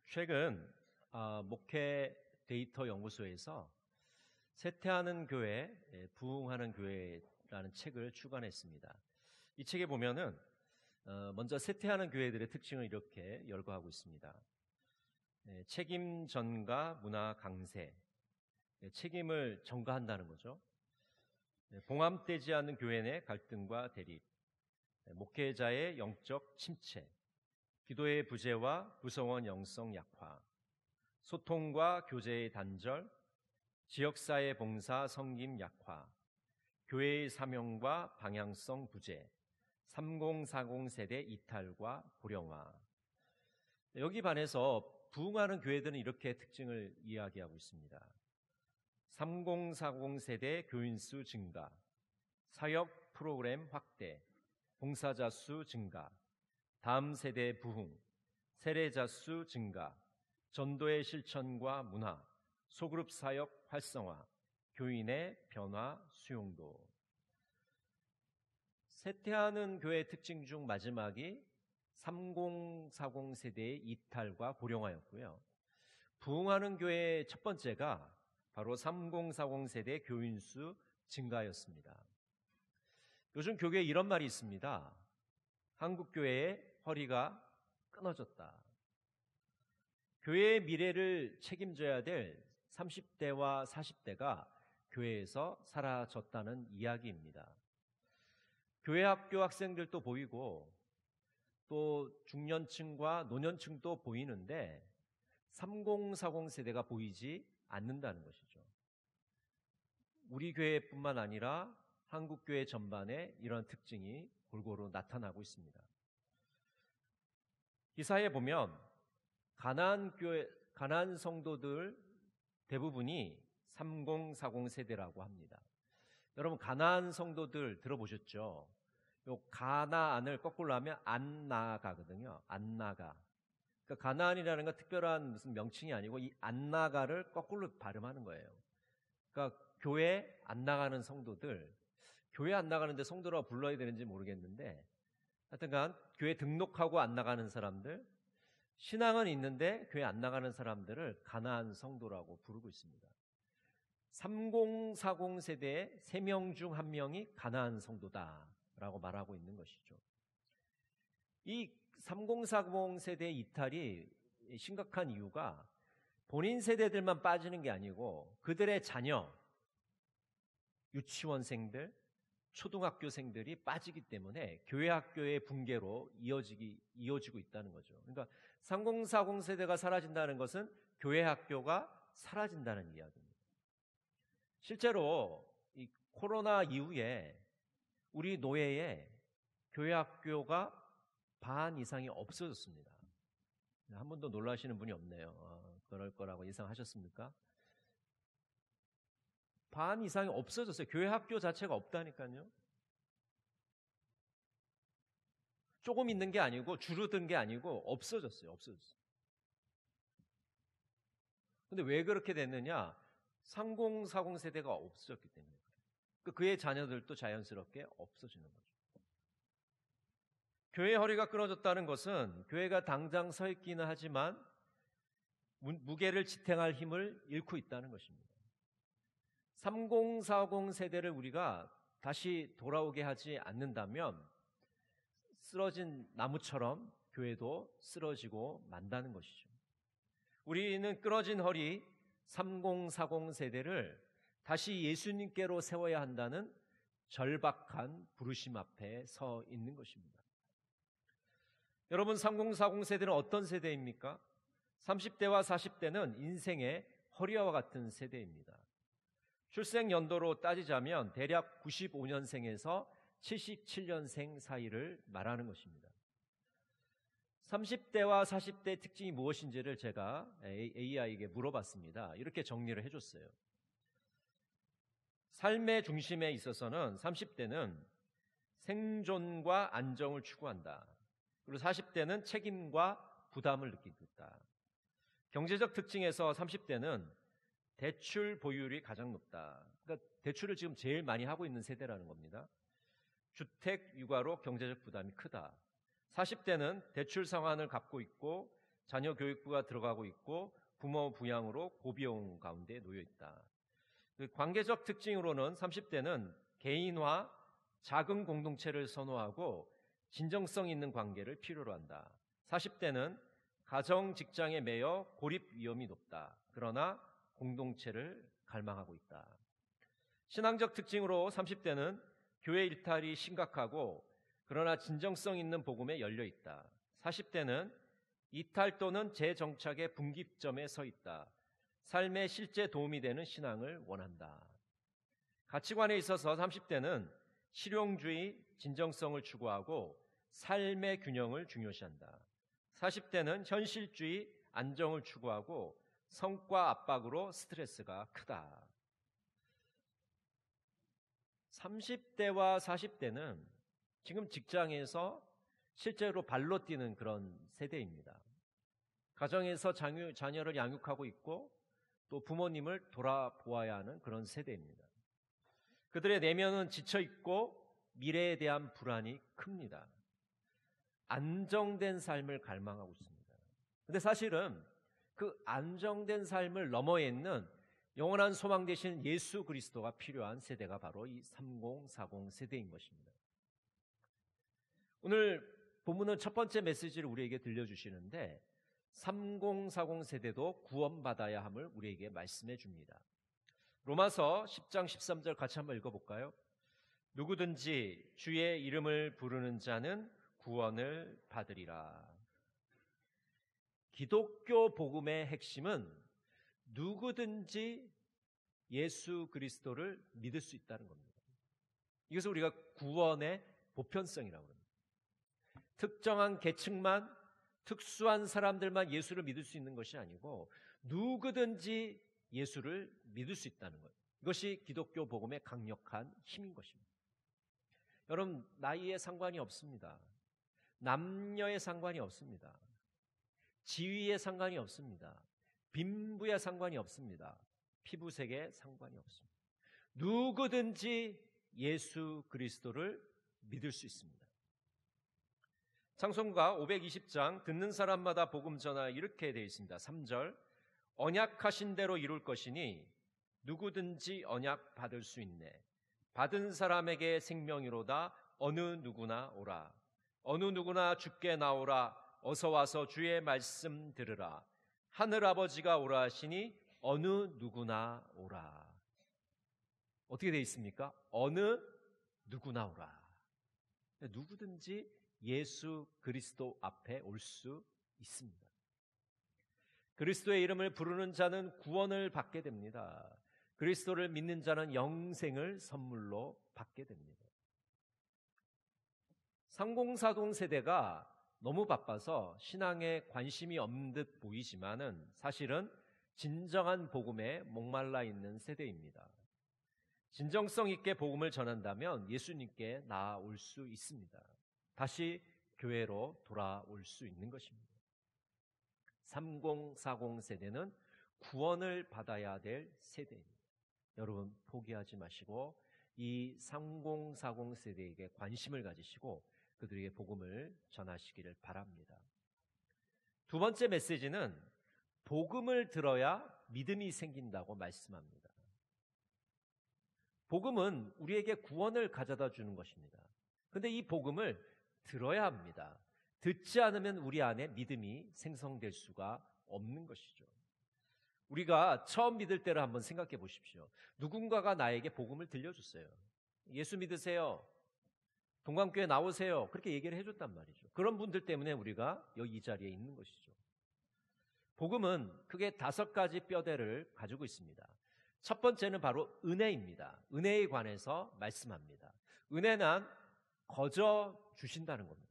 최근 목회 데이터 연구소에서 쇠퇴하는 교회, 부흥하는 교회라는 책을 출간했습니다. 이 책에 보면은 먼저 쇠퇴하는 교회들의 특징을 이렇게 열거하고 있습니다. 책임 전가, 문화 강세, 책임을 전가한다는 거죠. 봉함되지 않는 교회 내 갈등과 대립, 목회자의 영적 침체, 기도의 부재와 구성원 영성 약화, 소통과 교제의 단절, 지역사회 봉사 섬김 약화, 교회의 사명과 방향성 부재, 3040 세대 이탈과 고령화. 여기 반해서 부흥하는 교회들은 이렇게 특징을 이야기하고 있습니다. 3040 세대 교인 수 증가, 사역 프로그램 확대, 봉사자 수 증가, 다음 세대 부흥, 세례자 수 증가, 전도의 실천과 문화, 소그룹 사역 활성화, 교인의 변화 수용도. 쇠퇴하는 교회의 특징 중 마지막이 3040 세대의 이탈과 고령화였고요. 부흥하는 교회의 첫 번째가 바로 3040 세대 교인 수 증가였습니다. 요즘 교계에 이런 말이 있습니다. 한국 교회의 허리가 끊어졌다. 교회의 미래를 책임져야 될 30대와 40대가 교회에서 사라졌다는 이야기입니다. 교회 학교 학생들도 보이고 또 중년층과 노년층도 보이는데 3040 세대가 보이지 않는다는 것이죠. 우리 교회뿐만 아니라 한국 교회 전반에 이런 특징이 골고루 나타나고 있습니다. 기사에 보면 가나안 성도들 대부분이 3040 세대라고 합니다. 여러분, 가나안 성도들 들어보셨죠? 요 가나안을 거꾸로 하면 안나가거든요. 안나가. 그러니까 가나안이라는 건 특별한 무슨 명칭이 아니고 이 안나가를 거꾸로 발음하는 거예요. 그러니까 교회 안 나가는 성도들, 교회 안 나가는데 성도라고 불러야 되는지 모르겠는데 하여튼간 교회 등록하고 안 나가는 사람들, 신앙은 있는데 교회 안 나가는 사람들을 가나안 성도라고 부르고 있습니다. 3040 세대의 3명 중 1명이 가나안 성도다라고 말하고 있는 것이죠. 이 3040 세대의 이탈이 심각한 이유가 본인 세대들만 빠지는 게 아니고 그들의 자녀, 유치원생들, 초등학교생들이 빠지기 때문에 교회 학교의 붕괴로 이어지고 있다는 거죠. 그러니까 3040 세대가 사라진다는 것은 교회 학교가 사라진다는 이야기입니다. 실제로 이 코로나 이후에 우리 노예에 교회 학교가 반 이상이 없어졌습니다. 한 번도 놀라시는 분이 없네요. 그럴 거라고 예상하셨습니까? 반 이상이 없어졌어요. 교회 학교 자체가 없다니까요. 조금 있는 게 아니고 줄어든 게 아니고 없어졌어요. 근데 왜 그렇게 됐느냐? 3040 세대가 없어졌기 때문에 그래요. 그의 자녀들도 자연스럽게 없어지는 거죠. 교회의 허리가 끊어졌다는 것은 교회가 당장 서 있기는 하지만 무게를 지탱할 힘을 잃고 있다는 것입니다. 3040 세대를 우리가 다시 돌아오게 하지 않는다면 쓰러진 나무처럼 교회도 쓰러지고 만다는 것이죠. 우리는 끊어진 허리 3040 세대를 다시 예수님께로 세워야 한다는 절박한 부르심 앞에 서 있는 것입니다. 여러분, 3040 세대는 어떤 세대입니까? 30대와 40대는 인생의 허리와 같은 세대입니다. 출생 연도로 따지자면 대략 95년생에서 77년생 사이를 말하는 것입니다. 30대와 40대의 특징이 무엇인지를 제가 AI에게 물어봤습니다. 이렇게 정리를 해줬어요. 삶의 중심에 있어서는 30대는 생존과 안정을 추구한다. 그리고 40대는 책임과 부담을 느낀다. 경제적 특징에서 30대는 대출 보유율이 가장 높다. 그러니까 대출을 지금 제일 많이 하고 있는 세대라는 겁니다. 주택, 육아로 경제적 부담이 크다. 40대는 대출 상환을 갖고 있고 자녀 교육부가 들어가고 있고 부모 부양으로 고비용 가운데 놓여 있다. 관계적 특징으로는 30대는 개인화, 작은 공동체를 선호하고 진정성 있는 관계를 필요로 한다. 40대는 가정, 직장에 매여 고립 위험이 높다. 그러나 공동체를 갈망하고 있다. 신앙적 특징으로 30대는 교회 일탈이 심각하고 그러나 진정성 있는 복음에 열려 있다. 40대는 이탈 또는 재정착의 분기점에 서 있다. 삶에 실제 도움이 되는 신앙을 원한다. 가치관에 있어서 30대는 실용주의, 진정성을 추구하고 삶의 균형을 중요시한다. 40대는 현실주의, 안정을 추구하고 성과 압박으로 스트레스가 크다. 30대와 40대는 지금 직장에서 실제로 발로 뛰는 그런 세대입니다. 가정에서 자녀를 양육하고 있고 또 부모님을 돌아보아야 하는 그런 세대입니다. 그들의 내면은 지쳐있고 미래에 대한 불안이 큽니다. 안정된 삶을 갈망하고 있습니다. 근데 사실은 그 안정된 삶을 너머에 있는 영원한 소망 되신 예수 그리스도가 필요한 세대가 바로 이 3040 세대인 것입니다. 오늘 본문은 첫 번째 메시지를 우리에게 들려주시는데 3040 세대도 구원받아야 함을 우리에게 말씀해 줍니다. 로마서 10장 13절 같이 한번 읽어볼까요? 누구든지 주의 이름을 부르는 자는 구원을 받으리라. 기독교 복음의 핵심은 누구든지 예수 그리스도를 믿을 수 있다는 겁니다. 이것을 우리가 구원의 보편성이라고 합니다. 특정한 계층만, 특수한 사람들만 예수를 믿을 수 있는 것이 아니고 누구든지 예수를 믿을 수 있다는 것. 이것이 기독교 복음의 강력한 힘인 것입니다. 여러분, 나이에 상관이 없습니다. 남녀에 상관이 없습니다. 지위에 상관이 없습니다. 빈부에 상관이 없습니다. 피부색에 상관이 없습니다. 누구든지 예수 그리스도를 믿을 수 있습니다. 찬송가 520장 듣는 사람마다 복음 전하 이렇게 되어 있습니다. 3절 언약하신 대로 이룰 것이니 누구든지 언약 받을 수 있네. 받은 사람에게 생명이로다. 어느 누구나 오라. 어느 누구나 주께 나오라. 어서 와서 주의 말씀 들으라. 하늘아버지가 오라 하시니 어느 누구나 오라. 어떻게 되어 있습니까? 어느 누구나 오라. 누구든지 예수 그리스도 앞에 올 수 있습니다. 그리스도의 이름을 부르는 자는 구원을 받게 됩니다. 그리스도를 믿는 자는 영생을 선물로 받게 됩니다. 3040 세대가 너무 바빠서 신앙에 관심이 없는 듯 보이지만은 사실은 진정한 복음에 목말라 있는 세대입니다. 진정성 있게 복음을 전한다면 예수님께 나아올 수 있습니다. 다시 교회로 돌아올 수 있는 것입니다. 3040 세대는 구원을 받아야 될 세대입니다. 여러분 포기하지 마시고 이 3040 세대에게 관심을 가지시고 그들에게 복음을 전하시기를 바랍니다. 두 번째 메시지는 복음을 들어야 믿음이 생긴다고 말씀합니다. 복음은 우리에게 구원을 가져다 주는 것입니다. 그런데 이 복음을 들어야 합니다. 듣지 않으면 우리 안에 믿음이 생성될 수가 없는 것이죠. 우리가 처음 믿을 때를 한번 생각해 보십시오. 누군가가 나에게 복음을 들려줬어요. 예수 믿으세요. 동광교회 나오세요. 그렇게 얘기를 해줬단 말이죠. 그런 분들 때문에 우리가 여기 이 자리에 있는 것이죠. 복음은 크게 5가지 뼈대를 가지고 있습니다. 첫 번째는 바로 은혜입니다. 은혜에 관해서 말씀합니다. 은혜는 거저 주신다는 겁니다.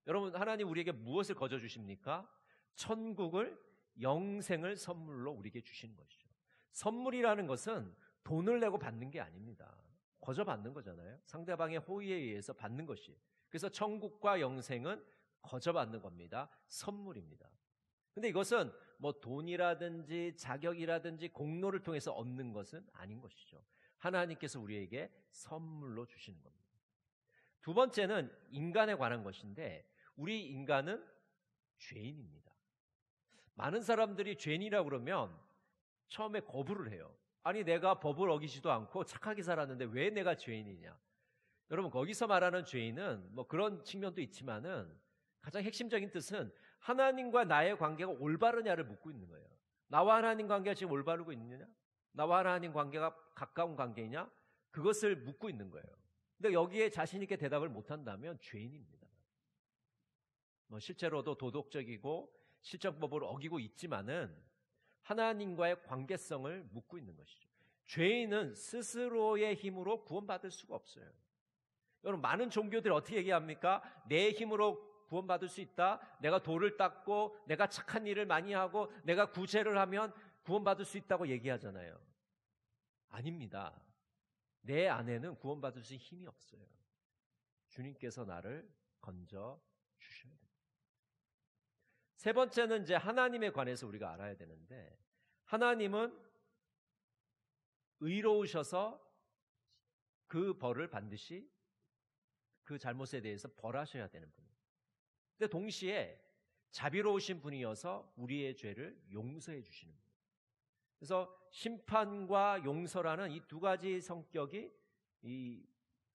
여러분, 하나님 우리에게 무엇을 거저 주십니까? 천국을, 영생을 선물로 우리에게 주시는 것이죠. 선물이라는 것은 돈을 내고 받는 게 아닙니다. 거저 받는 거잖아요. 상대방의 호의에 의해서 받는 것이. 그래서 천국과 영생은 거저 받는 겁니다. 선물입니다. 근데 이것은 뭐 돈이라든지 자격이라든지 공로를 통해서 얻는 것은 아닌 것이죠. 하나님께서 우리에게 선물로 주시는 겁니다. 두 번째는 인간에 관한 것인데 우리 인간은 죄인입니다. 많은 사람들이 죄인이라고 그러면 처음에 거부를 해요. 아니, 내가 법을 어기지도 않고 착하게 살았는데 왜 내가 죄인이냐? 여러분, 거기서 말하는 죄인은 뭐 그런 측면도 있지만은 가장 핵심적인 뜻은 하나님과 나의 관계가 올바르냐를 묻고 있는 거예요. 나와 하나님 관계가 지금 올바르고 있느냐? 나와 하나님 관계가 가까운 관계이냐? 그것을 묻고 있는 거예요. 근데 여기에 자신 있게 대답을 못한다면 죄인입니다. 뭐 실제로도 도덕적이고 실정법을 어기고 있지만은 하나님과의 관계성을 묻고 있는 것이죠. 죄인은 스스로의 힘으로 구원받을 수가 없어요. 여러분, 많은 종교들이 어떻게 얘기합니까? 내 힘으로 구원받을 수 있다. 내가 돌을 닦고 내가 착한 일을 많이 하고 내가 구제를 하면 구원받을 수 있다고 얘기하잖아요. 아닙니다. 내 안에는 구원받을 수 있는 힘이 없어요. 주님께서 나를 건져 주셔야 됩니다. 세 번째는 이제 하나님에 관해서 우리가 알아야 되는데, 하나님은 의로우셔서 그 벌을 반드시 그 잘못에 대해서 벌하셔야 되는 분이에요. 근데 동시에 자비로우신 분이어서 우리의 죄를 용서해 주시는 분이에요. 그래서 심판과 용서라는 이 두 가지 성격이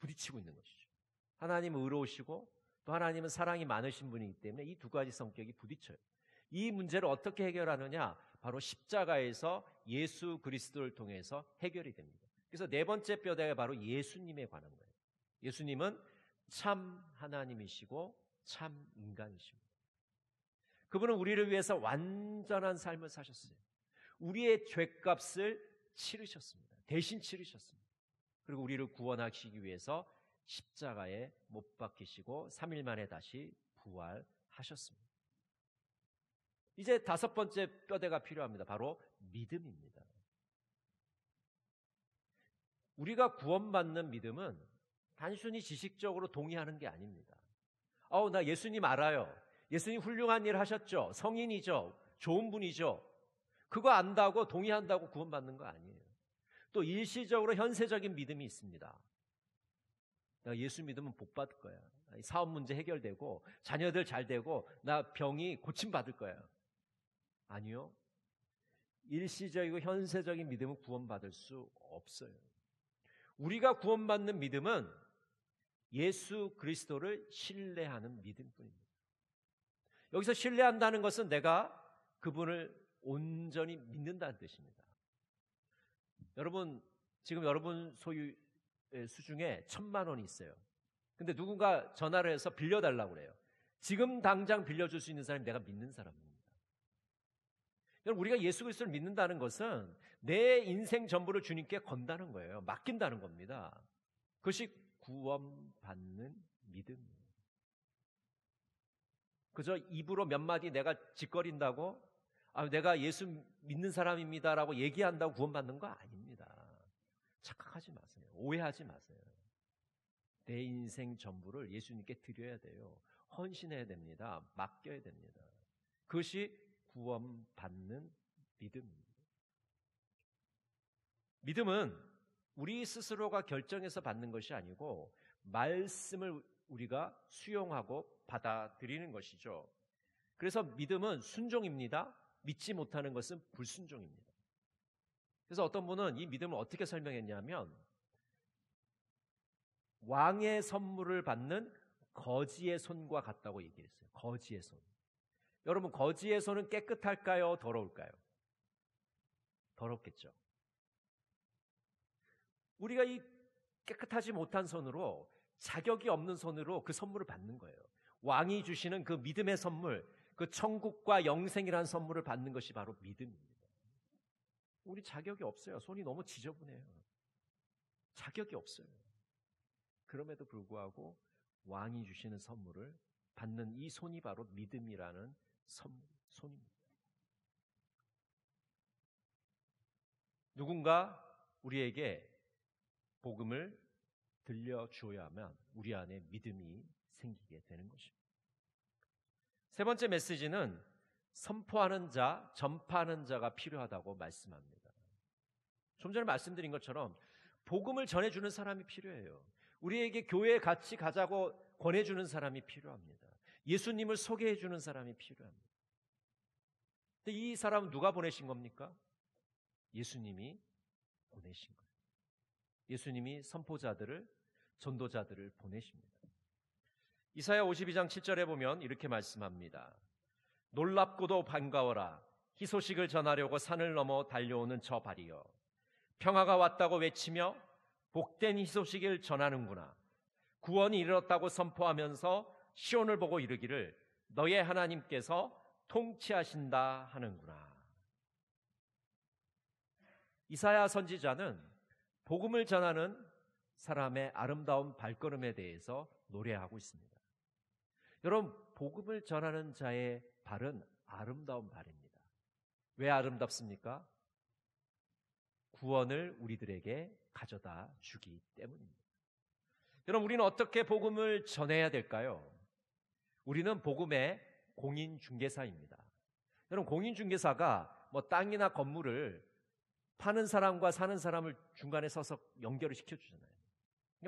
부딪히고 있는 것이죠. 하나님은 의로우시고 또 하나님은 사랑이 많으신 분이기 때문에 이 두 가지 성격이 부딪혀요. 이 문제를 어떻게 해결하느냐? 바로 십자가에서 예수 그리스도를 통해서 해결이 됩니다. 그래서 네 번째 뼈대가 바로 예수님에 관한 거예요. 예수님은 참 하나님이시고 참 인간이십니다. 그분은 우리를 위해서 완전한 삶을 사셨어요. 우리의 죄값을 치르셨습니다. 대신 치르셨습니다. 그리고 우리를 구원하시기 위해서 십자가에 못 박히시고 3일 만에 다시 부활하셨습니다. 이제 다섯 번째 뼈대가 필요합니다. 바로 믿음입니다. 우리가 구원받는 믿음은 단순히 지식적으로 동의하는 게 아닙니다. 나 예수님 알아요. 예수님 훌륭한 일 하셨죠. 성인이죠. 좋은 분이죠. 그거 안다고 동의한다고 구원받는 거 아니에요. 또 일시적으로 현세적인 믿음이 있습니다. 나 예수 믿으면 복 받을 거야. 사업 문제 해결되고 자녀들 잘 되고 나 병이 고침받을 거야. 아니요. 일시적이고 현세적인 믿음은 구원받을 수 없어요. 우리가 구원받는 믿음은 예수 그리스도를 신뢰하는 믿음뿐입니다. 여기서 신뢰한다는 것은 내가 그분을 온전히 믿는다는 뜻입니다. 여러분, 지금 여러분 소유 수중에 1,000만 원이 있어요. 근데 누군가 전화를 해서 빌려달라고 그래요. 지금 당장 빌려줄 수 있는 사람이 내가 믿는 사람입니다. 여러분, 우리가 예수 그리스도를 믿는다는 것은 내 인생 전부를 주님께 건다는 거예요. 맡긴다는 겁니다. 그것이 구원받는 믿음입니다. 그저 입으로 몇 마디 내가 짓거린다고 내가 예수 믿는 사람입니다라고 얘기한다고 구원받는 거 아닙니다. 착각하지 마세요. 오해하지 마세요. 내 인생 전부를 예수님께 드려야 돼요. 헌신해야 됩니다. 맡겨야 됩니다. 그것이 구원받는 믿음입니다. 믿음은 우리 스스로가 결정해서 받는 것이 아니고 말씀을 우리가 수용하고 받아들이는 것이죠. 그래서 믿음은 순종입니다. 믿지 못하는 것은 불순종입니다. 그래서 어떤 분은 이 믿음을 어떻게 설명했냐면 왕의 선물을 받는 거지의 손과 같다고 얘기했어요. 거지의 손. 여러분, 거지의 손은 깨끗할까요? 더러울까요? 더럽겠죠. 우리가 이 깨끗하지 못한 손으로, 자격이 없는 손으로 그 선물을 받는 거예요. 왕이 주시는 그 믿음의 선물, 그 천국과 영생이라는 선물을 받는 것이 바로 믿음입니다. 우리 자격이 없어요. 손이 너무 지저분해요. 자격이 없어요. 그럼에도 불구하고 왕이 주시는 선물을 받는 이 손이 바로 믿음이라는 손입니다. 누군가 우리에게 복음을 들려주어야만 우리 안에 믿음이 생기게 되는 것입니다. 세 번째 메시지는 선포하는 자, 전파하는 자가 필요하다고 말씀합니다. 좀 전에 말씀드린 것처럼 복음을 전해주는 사람이 필요해요. 우리에게 교회에 같이 가자고 권해주는 사람이 필요합니다. 예수님을 소개해주는 사람이 필요합니다. 근데 이 사람은 누가 보내신 겁니까? 예수님이 보내신 거예요. 예수님이 선포자들을, 전도자들을 보내십니다. 이사야 52장 7절에 보면 이렇게 말씀합니다. 놀랍고도 반가워라. 희소식을 전하려고 산을 넘어 달려오는 저 발이여. 평화가 왔다고 외치며 복된 희소식을 전하는구나. 구원이 이르렀다고 선포하면서 시온을 보고 이르기를 너의 하나님께서 통치하신다 하는구나. 이사야 선지자는 복음을 전하는 사람의 아름다운 발걸음에 대해서 노래하고 있습니다. 여러분, 복음을 전하는 자의 발은 아름다운 발입니다. 왜 아름답습니까? 구원을 우리들에게 가져다 주기 때문입니다. 여러분, 우리는 어떻게 복음을 전해야 될까요? 우리는 복음의 공인중개사입니다. 여러분, 공인중개사가 뭐 땅이나 건물을 파는 사람과 사는 사람을 중간에 서서 연결을 시켜주잖아요.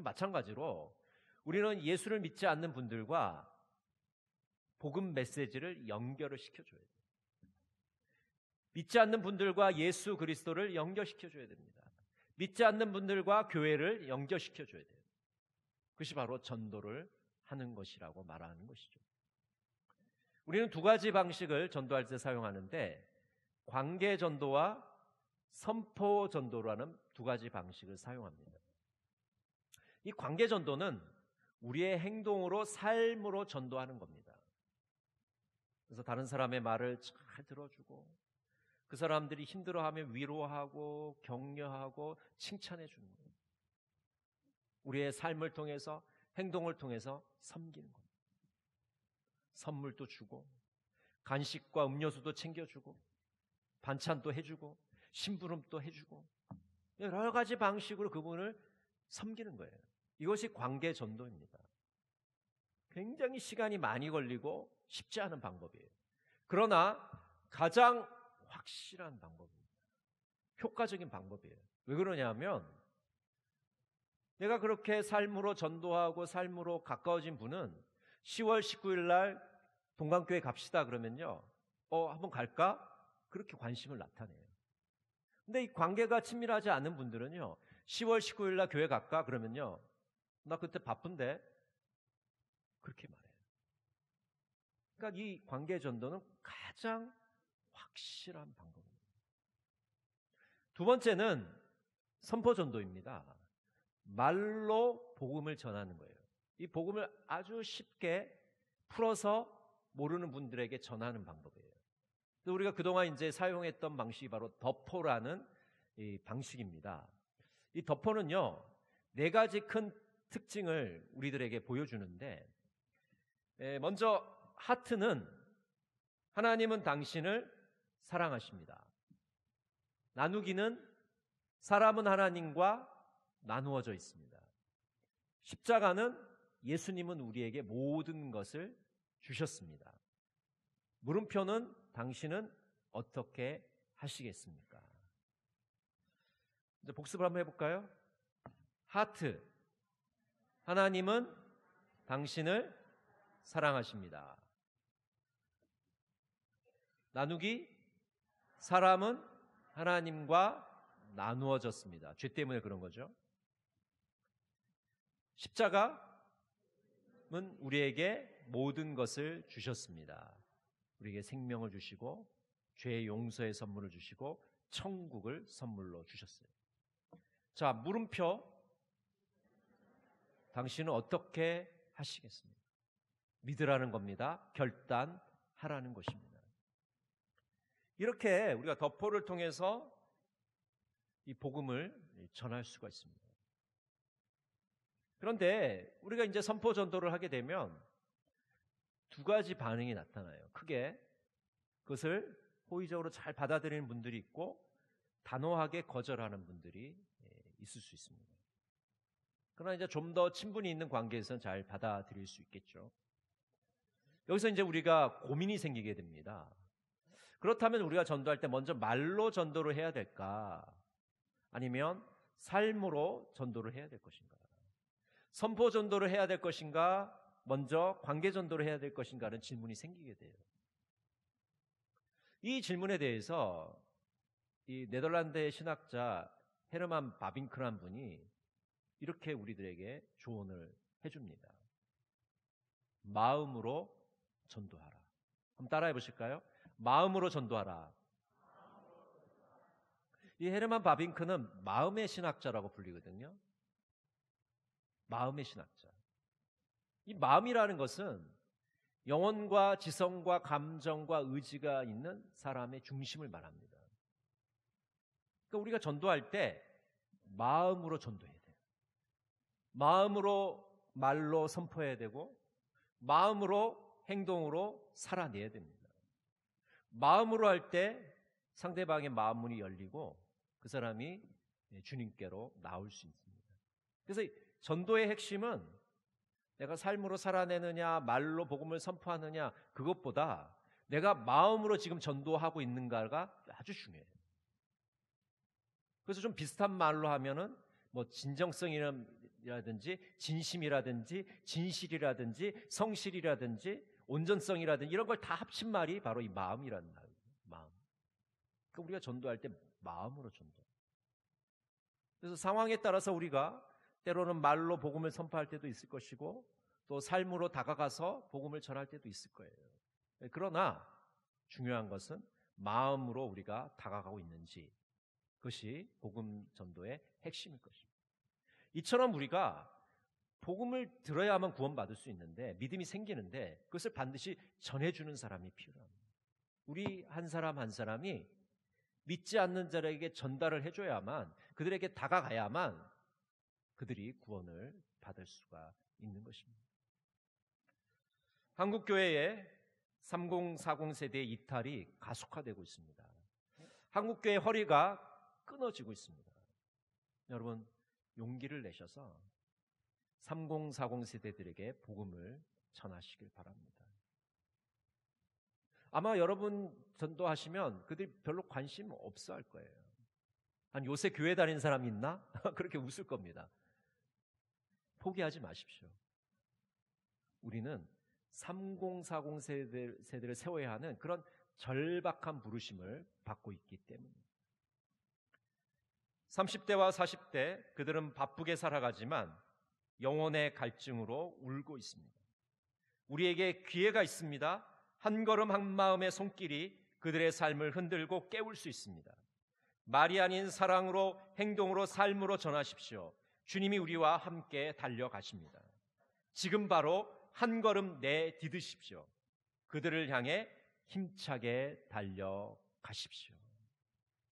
마찬가지로 우리는 예수를 믿지 않는 분들과 복음 메시지를 연결을 시켜줘야 돼요. 믿지 않는 분들과 예수 그리스도를 연결시켜줘야 됩니다. 믿지 않는 분들과 교회를 연결시켜줘야 돼요. 그것이 바로 전도를 하는 것이라고 말하는 것이죠. 우리는 두 가지 방식을 전도할 때 사용하는데 관계 전도와 선포 전도라는 두 가지 방식을 사용합니다. 이 관계 전도는 우리의 행동으로, 삶으로 전도하는 겁니다. 그래서 다른 사람의 말을 잘 들어주고 그 사람들이 힘들어하면 위로하고 격려하고 칭찬해 주는 거예요. 우리의 삶을 통해서, 행동을 통해서 섬기는 겁니다. 선물도 주고 간식과 음료수도 챙겨주고 반찬도 해주고 심부름도 해주고 여러 가지 방식으로 그분을 섬기는 거예요. 이것이 관계 전도입니다. 굉장히 시간이 많이 걸리고 쉽지 않은 방법이에요. 그러나 가장 확실한 방법입니다. 효과적인 방법이에요. 왜 그러냐면 내가 그렇게 삶으로 전도하고 삶으로 가까워진 분은 10월 19일 날 동강교회 갑시다 그러면요. 한번 갈까? 그렇게 관심을 나타내요. 근데 이 관계가 친밀하지 않은 분들은요. 10월 19일 날 교회 갈까? 그러면요. 나 그때 바쁜데. 그렇게 말해요. 그러니까 이 관계 전도는 가장 확실한 방법입니다. 두 번째는 선포 전도입니다. 말로 복음을 전하는 거예요. 이 복음을 아주 쉽게 풀어서 모르는 분들에게 전하는 방법이에요. 우리가 그동안 이제 사용했던 방식이 바로 덕포라는 이 방식입니다. 이 덕포는요, 네 가지 큰 특징을 우리들에게 보여주는데, 먼저 하트는 하나님은 당신을 사랑하십니다. 나누기는 사람은 하나님과 나누어져 있습니다. 십자가는 예수님은 우리에게 모든 것을 주셨습니다. 물음표는 당신은 어떻게 하시겠습니까? 이제 복습을 한번 해볼까요? 하트, 하나님은 당신을 사랑하십니다. 나누기, 사람은 하나님과 나누어졌습니다. 죄 때문에 그런 거죠. 십자가는 우리에게 모든 것을 주셨습니다. 우리에게 생명을 주시고 죄의 용서의 선물을 주시고 천국을 선물로 주셨어요. 자, 물음표, 당신은 어떻게 하시겠습니까? 믿으라는 겁니다. 결단하라는 것입니다. 이렇게 우리가 덕포를 통해서 이 복음을 전할 수가 있습니다. 그런데 우리가 이제 선포 전도를 하게 되면 두 가지 반응이 나타나요. 크게 그것을 호의적으로 잘 받아들이는 분들이 있고 단호하게 거절하는 분들이 있을 수 있습니다. 그러나 이제 좀 더 친분이 있는 관계에서는 잘 받아들일 수 있겠죠. 여기서 이제 우리가 고민이 생기게 됩니다. 그렇다면 우리가 전도할 때 먼저 말로 전도를 해야 될까? 아니면 삶으로 전도를 해야 될 것인가? 선포 전도를 해야 될 것인가? 먼저 관계 전도를 해야 될 것인가라는 질문이 생기게 돼요. 이 질문에 대해서 이 네덜란드의 신학자 헤르만 바빙크라는 분이 이렇게 우리들에게 조언을 해줍니다. 마음으로 전도하라. 한번 따라해 보실까요? 마음으로 전도하라. 이 헤르만 바빙크는 마음의 신학자라고 불리거든요. 마음의 신학자. 이 마음이라는 것은 영혼과 지성과 감정과 의지가 있는 사람의 중심을 말합니다. 그러니까 우리가 전도할 때 마음으로 전도해야 돼요. 마음으로 말로 선포해야 되고 마음으로 행동으로 살아내야 됩니다. 마음으로 할 때 상대방의 마음 문이 열리고 그 사람이 주님께로 나올 수 있습니다. 그래서 전도의 핵심은 내가 삶으로 살아내느냐 말로 복음을 선포하느냐 그것보다 내가 마음으로 지금 전도하고 있는가가 아주 중요해요. 그래서 좀 비슷한 말로 하면은 뭐 진정성이라든지 진심이라든지 진실이라든지 성실이라든지 온전성이라든지 이런 걸 다 합친 말이 바로 이 마음이라는 말이에요. 마음. 그러니까 우리가 전도할 때 마음으로 전도. 그래서 상황에 따라서 우리가 때로는 말로 복음을 선포할 때도 있을 것이고 또 삶으로 다가가서 복음을 전할 때도 있을 거예요. 그러나 중요한 것은 마음으로 우리가 다가가고 있는지 그것이 복음 전도의 핵심일 것입니다. 이처럼 우리가 복음을 들어야만 구원받을 수 있는데 믿음이 생기는데 그것을 반드시 전해주는 사람이 필요합니다. 우리 한 사람 한 사람이 믿지 않는 자에게 전달을 해줘야만 그들에게 다가가야만 그들이 구원을 받을 수가 있는 것입니다. 한국교회의 3040 세대의 이탈이 가속화되고 있습니다. 한국교회의 허리가 끊어지고 있습니다. 여러분 용기를 내셔서 3040 세대들에게 복음을 전하시길 바랍니다. 아마 여러분 전도하시면 그들이 별로 관심 없어 할 거예요. 한 요새 교회 다니는 사람 있나? 그렇게 웃을 겁니다. 포기하지 마십시오. 우리는 3040 세대를 세워야 하는 그런 절박한 부르심을 받고 있기 때문입니다. 30대와 40대 그들은 바쁘게 살아가지만 영혼의 갈증으로 울고 있습니다. 우리에게 기회가 있습니다. 한 걸음 한 마음의 손길이 그들의 삶을 흔들고 깨울 수 있습니다. 말이 아닌 사랑으로 행동으로 삶으로 전하십시오. 주님이 우리와 함께 달려가십니다. 지금 바로 한 걸음 내디디십시오. 그들을 향해 힘차게 달려가십시오.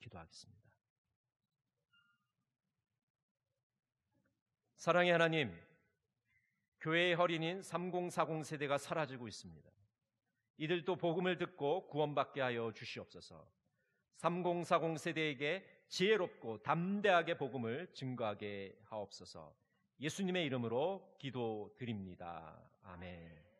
기도하겠습니다. 사랑의 하나님, 교회의 허리인 3040 세대가 사라지고 있습니다. 이들도 복음을 듣고 구원받게 하여 주시옵소서. 3040 세대에게 지혜롭고 담대하게 복음을 증거하게 하옵소서. 예수님의 이름으로 기도드립니다. 아멘.